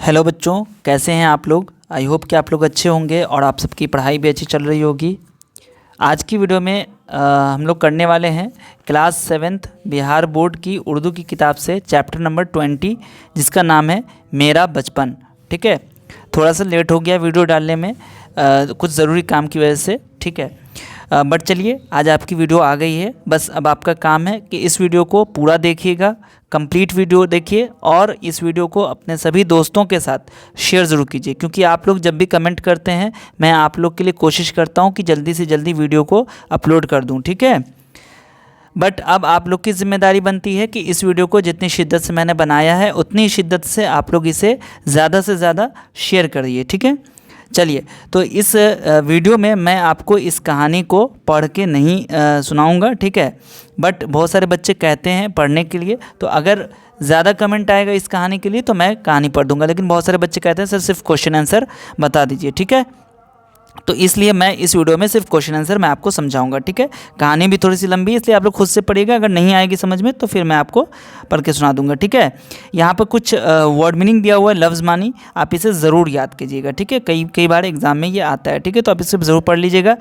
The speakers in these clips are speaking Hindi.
हेलो बच्चों, कैसे हैं आप लोग। आई होप कि आप लोग अच्छे होंगे और आप सबकी पढ़ाई भी अच्छी चल रही होगी। आज की वीडियो में हम लोग करने वाले हैं क्लास 7th बिहार बोर्ड की उर्दू की किताब से चैप्टर नंबर 20, जिसका नाम है मेरा बचपन। ठीक है, थोड़ा सा लेट हो गया वीडियो डालने में, कुछ ज़रूरी काम की वजह से। ठीक है, बट चलिए आज आपकी वीडियो आ गई है। बस अब आपका काम है कि इस वीडियो को पूरा देखिएगा, कंप्लीट वीडियो देखिए और इस वीडियो को अपने सभी दोस्तों के साथ शेयर ज़रूर कीजिए, क्योंकि आप लोग जब भी कमेंट करते हैं मैं आप लोग के लिए कोशिश करता हूं कि जल्दी से जल्दी वीडियो को अपलोड कर दूं। ठीक है, बट अब आप लोग की जिम्मेदारी बनती है कि इस वीडियो को जितनी शिद्दत से मैंने बनाया है उतनी शिद्दत से आप लोग इसे ज़्यादा से ज़्यादा शेयर करिए। ठीक है, चलिए तो इस वीडियो में मैं आपको इस कहानी को पढ़ के नहीं सुनाऊंगा। ठीक है, बट बहुत सारे बच्चे कहते हैं पढ़ने के लिए, तो अगर ज़्यादा कमेंट आएगा इस कहानी के लिए तो मैं कहानी पढ़ दूंगा। लेकिन बहुत सारे बच्चे कहते हैं सर सिर्फ क्वेश्चन आंसर बता दीजिए। ठीक है, तो इसलिए मैं इस वीडियो में सिर्फ क्वेश्चन आंसर मैं आपको समझाऊंगा। ठीक है, कहानी भी थोड़ी सी लंबी है इसलिए आप लोग खुद से पढ़िएगा, अगर नहीं आएगी समझ में तो फिर मैं आपको पढ़ के सुना दूंगा। ठीक है, यहाँ पर कुछ वर्ड मीनिंग दिया हुआ है, लफ्ज़ मानी, आप इसे ज़रूर याद कीजिएगा। ठीक है, कई बार एग्जाम में ये आता है। ठीक है, तो आप इसे ज़रूर पढ़ लीजिएगा।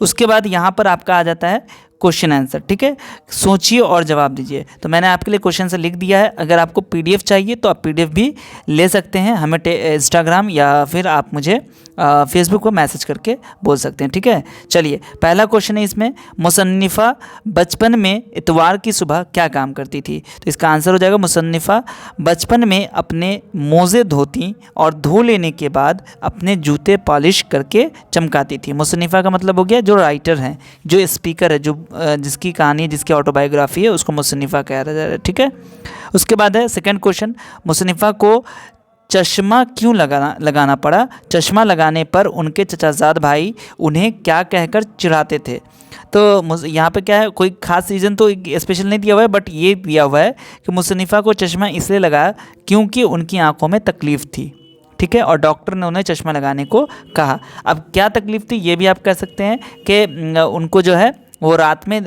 उसके बाद यहाँ पर आपका आ जाता है क्वेश्चन आंसर। ठीक है, सोचिए और जवाब दीजिए। तो मैंने आपके लिए क्वेश्चन आंसर लिख दिया है। अगर आपको पीडीएफ चाहिए तो आप पीडीएफ भी ले सकते हैं, हमें इंस्टाग्राम या फिर आप मुझे फेसबुक पर मैसेज करके बोल सकते हैं। ठीक है, चलिए पहला क्वेश्चन है इसमें, मुसन्निफ़ा बचपन में इतवार की सुबह क्या काम करती थी। तो इसका आंसर हो जाएगा मुसन्निफ़ा बचपन में अपने मोज़े धोती और धो लेने के बाद अपने जूते पॉलिश करके चमकाती थी। मुसन्निफ़ा का मतलब हो गया जो राइटर हैं, जो स्पीकर है, जो जिसकी कहानी, जिसकी ऑटोबायोग्राफी है, उसको मुसन्निफ़ा कहा जा रहा है। ठीक है, उसके बाद है सेकंड क्वेश्चन, मुसन्निफ़ा को चश्मा क्यों लगाना पड़ा। चश्मा लगाने पर उनके चचाजाद भाई उन्हें क्या कहकर चिढ़ाते थे। तो यहाँ पे क्या है, कोई खास रीज़न तो स्पेशल नहीं दिया हुआ है, बट ये दिया हुआ है कि मुसन्निफ़ा को चश्मा इसलिए लगाया क्योंकि उनकी आंखों में तकलीफ़ थी। ठीक है, और डॉक्टर ने उन्हें चश्मा लगाने को कहा। अब क्या तकलीफ़ थी ये भी आप कह सकते हैं कि उनको जो है वो रात में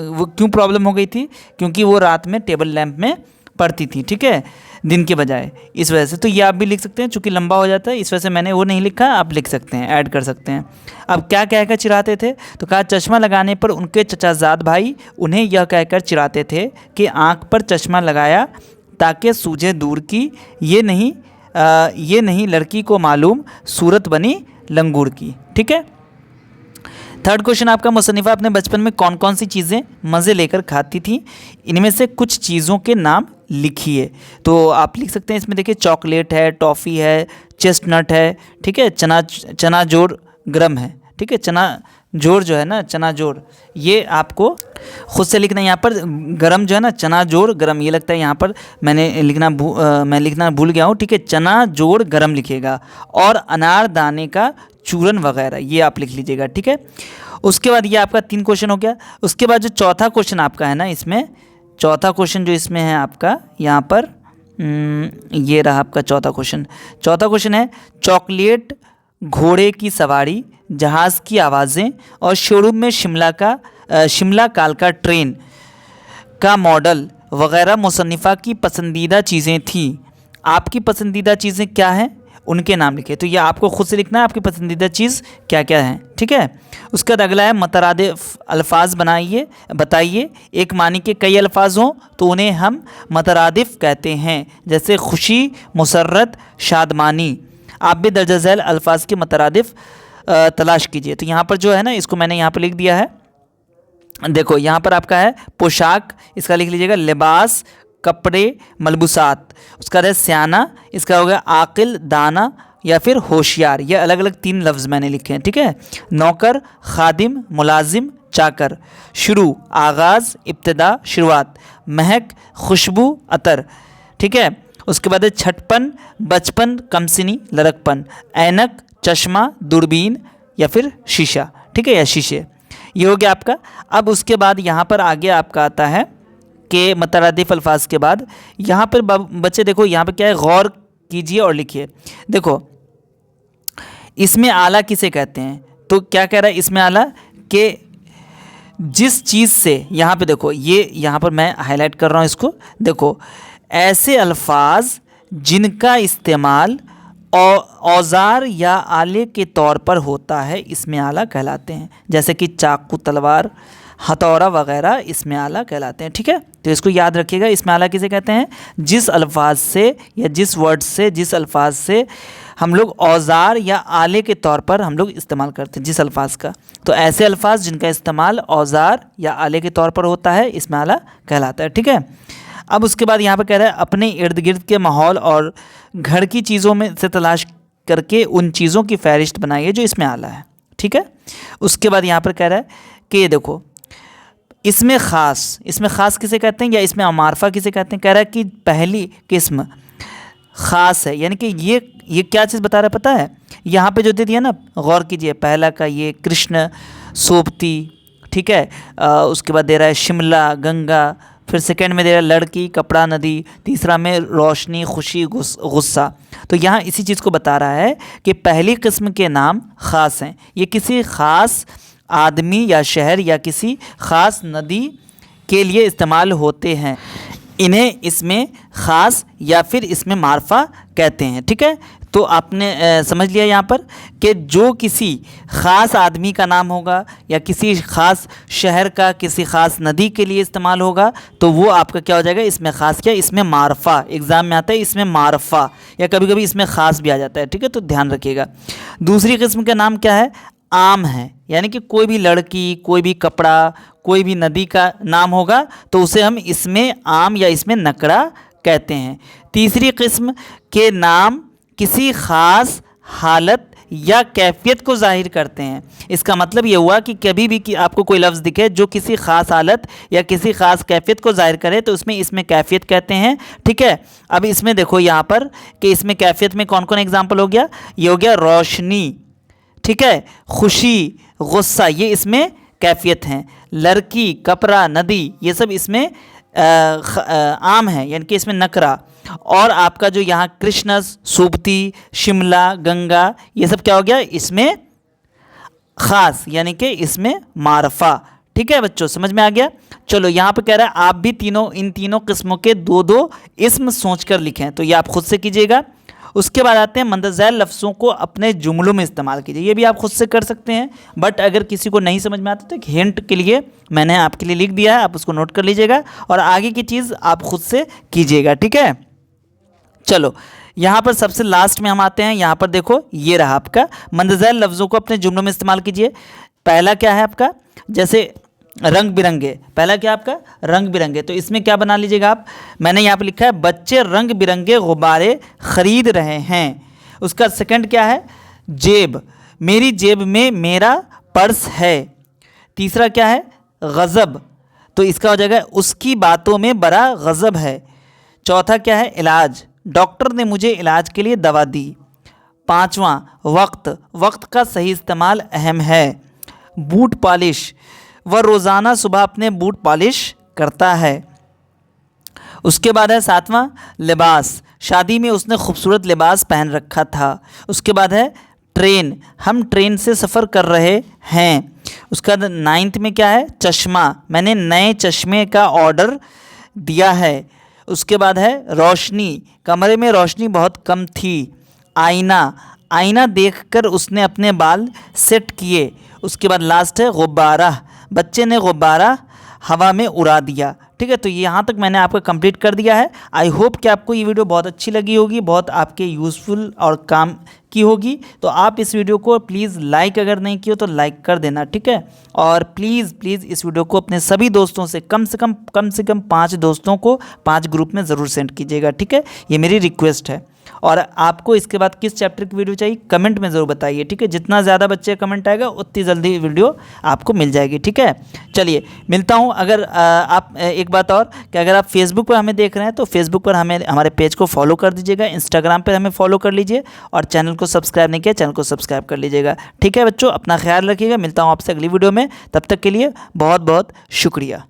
वो क्यों प्रॉब्लम हो गई थी, क्योंकि वो रात में टेबल लैंप में पढ़ती थी। ठीक है, दिन के बजाय, इस वजह से। तो ये आप भी लिख सकते हैं, चूँकि लंबा हो जाता है इस वजह से मैंने वो नहीं लिखा, आप लिख सकते हैं, ऐड कर सकते हैं। अब क्या कहकर चिढ़ाते थे, तो कहा चश्मा लगाने पर उनके चचाजाद भाई उन्हें यह कहकर चिढ़ाते थे कि आँख पर चश्मा लगाया ताकि सूझे दूर की, ये नहीं लड़की को मालूम सूरत बनी लंगूर की। ठीक है, थर्ड क्वेश्चन आपका, मुसन्निफ़ा अपने बचपन में कौन कौन सी चीज़ें मज़े लेकर खाती थी, इनमें से कुछ चीज़ों के नाम लिखिए। तो आप लिख सकते हैं इसमें, देखिए चॉकलेट है, टॉफ़ी है, चेस्टनट है। ठीक है, चना जोर गरम है। ठीक है, चना जोर जो है ना, चना जोर, ये आपको खुद से लिखना है। यहाँ पर गरम जो है ना, चना जोर गरम, ये लगता है यहाँ पर मैं लिखना भूल गया हूँ। ठीक है, चना जोर गरम लिखिएगा, और अनार दाने का चूरन वगैरह ये आप लिख लीजिएगा। ठीक है, उसके बाद ये आपका 3 क्वेश्चन हो गया। उसके बाद जो चौथा क्वेश्चन आपका है ना, इसमें चौथा क्वेश्चन जो इसमें है आपका यहाँ पर, ये रहा आपका चौथा क्वेश्चन। चौथा क्वेश्चन है, चॉकलेट, घोड़े की सवारी, जहाज़ की आवाज़ें और शोरूम में शिमला काल का ट्रेन का मॉडल वगैरह मुसन्निफ़ा की पसंदीदा चीज़ें थीं। आपकी पसंदीदा चीज़ें क्या हैं, उनके नाम लिखे। तो ये आपको खुद से लिखना है, आपकी पसंदीदा चीज़ क्या क्या है। ठीक है, उसका अगला है मतरादिफ अल्फाज बताइए। एक मानी के कई अल्फाज हों तो उन्हें हम मतरादिफ कहते हैं, जैसे खुशी, मुसर्रत, शादमानी। आप भी दर्ज झैल अल्फाज के मतरादिफ तलाश कीजिए। तो यहाँ पर जो है ना, इसको मैंने यहाँ पर लिख दिया है। देखो यहाँ पर आपका है पोशाक, इसका लिख लीजिएगा लिबास, कपड़े, मलबूसात। उसका है स्याना, इसका हो गया आकिल, दाना या फिर होशियार। ये अलग अलग 3 लफ्ज़ मैंने लिखे हैं। ठीक है, नौकर, खादिम, मुलाजिम, चाकर। शुरू, आगाज़, इब्तिदा, शुरुआत। महक, खुशबू, अतर। ठीक है, उसके बाद है छटपन, बचपन, कमसिनी, लड़कपन। ऐनक, चश्मा, दूरबीन या फिर शीशा। ठीक है, या शीशे। ये हो गया आपका। अब उसके बाद यहाँ पर आगे आपका आता है के मतरादिफ अल्फाज के बाद यहाँ पर बच्चे देखो, यहाँ पर क्या है, गौर कीजिए और लिखिए। देखो इसमें आला किसे कहते हैं, तो क्या कह रहा है इसमें आला के जिस चीज़ से, यहाँ पे देखो, ये यहाँ पर मैं हाईलाइट कर रहा हूँ इसको। देखो ऐसे अल्फाज जिनका इस्तेमाल औज़ार या आले के तौर पर होता है इसमें आला कहलाते हैं। जैसे कि चाकू, तलवार, हथौड़ा वगैरह इसमें आला कहलाते हैं। ठीक है, तो इसको याद रखिएगा। इसमें आला किसे कहते हैं? जिस अल्फाज से या जिस वर्ड से, जिस अल्फाज से हम लोग औज़ार या आले के तौर पर हम लोग इस्तेमाल करते हैं, जिस अल्फाज का। तो ऐसे अल्फाज जिनका इस्तेमाल औज़ार या आले के तौर पर होता है इसमें आला कहलाता है। ठीक है, अब उसके बाद यहाँ पर कह रहा है अपने इर्द गिर्द के माहौल और घर की चीज़ों में से तलाश करके उन चीज़ों की फहरिस्त बनाइए जो इसमें आला है। ठीक है, उसके बाद यहाँ पर कह रहा है कि ये देखो, इसमें ख़ास किसे कहते हैं या इसमें अमारफा किसे कहते हैं? कह रहा है कि पहली किस्म ख़ास है, यानी कि ये क्या चीज़ बता रहा है पता है? यहाँ पे जो दे दिया ना, गौर कीजिए। पहला का ये कृष्ण, सोबती, ठीक है, उसके बाद दे रहा है शिमला, गंगा, फिर सेकंड में दे रहा है लड़की, कपड़ा, नदी, तीसरा में रोशनी, खुशी, गुस्सा। तो यहाँ इसी चीज़ को बता रहा है कि पहली किस्म के नाम ख़ास हैं। ये किसी ख़ास आदमी या शहर या किसी ख़ास नदी के लिए इस्तेमाल होते हैं। इन्हें इसमें ख़ास या फिर इसमें मारफा कहते हैं। ठीक है, तो आपने समझ लिया यहाँ पर कि जो किसी ख़ास आदमी का नाम होगा या किसी ख़ास शहर का किसी ख़ास नदी के लिए इस्तेमाल होगा तो वो आपका क्या हो जाएगा? इसमें ख़ास क्या, इसमें मारफा। एग्ज़ाम में आता है इसमें मारफा, या कभी कभी इसमें ख़ास भी आ जाता है। ठीक है, तो ध्यान रखिएगा। दूसरी किस्म का नाम क्या है? आम है, यानी कि कोई भी लड़की, कोई भी कपड़ा, कोई भी नदी का नाम होगा तो उसे हम इसमें आम या इसमें नकरा कहते हैं। तीसरी किस्म के नाम किसी ख़ास हालत या कैफियत को जाहिर करते हैं। इसका मतलब ये हुआ कि कभी भी कि आपको कोई लफ्ज़ दिखे जो किसी ख़ास हालत या किसी ख़ास कैफियत को जाहिर करे तो इसमें कैफियत कहते हैं। ठीक है, अब इसमें देखो यहाँ पर कि इसमें कैफियत में कौन कौन एग्जाम्पल हो गया? ये हो गया रोशनी, ठीक है, खुशी, गुस्सा, ये इसमें कैफियत हैं। लड़की, कपड़ा, नदी, ये सब इसमें आम है, यानी कि इसमें नकरा। और आपका जो यहाँ कृष्ण, सोबती, शिमला, गंगा, ये सब क्या हो गया? इसमें ख़ास, यानी कि इसमें मारफा। ठीक है बच्चों, समझ में आ गया? चलो, यहाँ पे कह रहा है आप भी इन तीनों किस्मों के दो दो इसम सोचकर लिखें, तो ये आप खुद से कीजिएगा। उसके बाद आते हैं मंदरज़ैल लफ्ज़ों को अपने जुमलों में इस्तेमाल कीजिए। ये भी आप खुद से कर सकते हैं, बट अगर किसी को नहीं समझ में आता तो एक हिंट के लिए मैंने आपके लिए लिख दिया है, आप उसको नोट कर लीजिएगा और आगे की चीज़ आप खुद से कीजिएगा। ठीक है, चलो यहाँ पर सबसे लास्ट में हम आते हैं। यहाँ पर देखो, ये रहा आपका मंदरज़ैल लफ्ज़ों को अपने जुमलों में इस्तेमाल कीजिए। पहला क्या है आपका? जैसे रंग बिरंगे, पहला क्या आपका? रंग बिरंगे, तो इसमें क्या बना लीजिएगा आप? मैंने यहाँ पर लिखा है बच्चे रंग बिरंगे गुब्बारे खरीद रहे हैं। उसका सेकंड क्या है? जेब, मेरी जेब में मेरा पर्स है। तीसरा क्या है? गज़ब, तो इसका हो जाएगा उसकी बातों में बड़ा गज़ब है। चौथा क्या है? इलाज, डॉक्टर ने मुझे इलाज के लिए दवा दी। पांचवा वक्त का सही इस्तेमाल अहम है। बूट पॉलिश, वह रोज़ाना सुबह अपने बूट पॉलिश करता है। उसके बाद है सातवां लिबास, शादी में उसने खूबसूरत लिबास पहन रखा था। उसके बाद है ट्रेन, हम ट्रेन से सफ़र कर रहे हैं। उसका नाइन्थ में क्या है? चश्मा, मैंने नए चश्मे का ऑर्डर दिया है। उसके बाद है रोशनी, कमरे में रोशनी बहुत कम थी। आईना देखकर उसने अपने बाल सेट किए। उसके बाद लास्ट है गुब्बारा, बच्चे ने गुब्बारा हवा में उड़ा दिया। ठीक है, तो यहाँ तक मैंने आपका कंप्लीट कर दिया है। आई होप कि आपको ये वीडियो बहुत अच्छी लगी होगी, बहुत आपके यूज़फुल और काम की होगी। तो आप इस वीडियो को प्लीज़ लाइक अगर नहीं किया तो लाइक कर देना। ठीक है, और प्लीज़ इस वीडियो को अपने सभी दोस्तों से कम से कम 5 दोस्तों को 5 ग्रुप में ज़रूर सेंड कीजिएगा। ठीक है, ये मेरी रिक्वेस्ट है। और आपको इसके बाद किस चैप्टर की वीडियो चाहिए कमेंट में ज़रूर बताइए। ठीक है, जितना ज़्यादा बच्चे कमेंट आएगा उतनी जल्दी वीडियो आपको मिल जाएगी। ठीक है, चलिए मिलता हूँ। अगर आप एक बात और कि अगर आप फेसबुक पर हमें देख रहे हैं तो फेसबुक पर हमारे पेज को फॉलो कर दीजिएगा, इंस्टाग्राम पर हमें फॉलो कर लीजिए और चैनल को सब्सक्राइब नहीं किया चैनल को सब्सक्राइब कर लीजिएगा। ठीक है बच्चों, अपना ख्याल रखिएगा। मिलता हूँ आपसे अगली वीडियो में, तब तक के लिए बहुत बहुत शुक्रिया।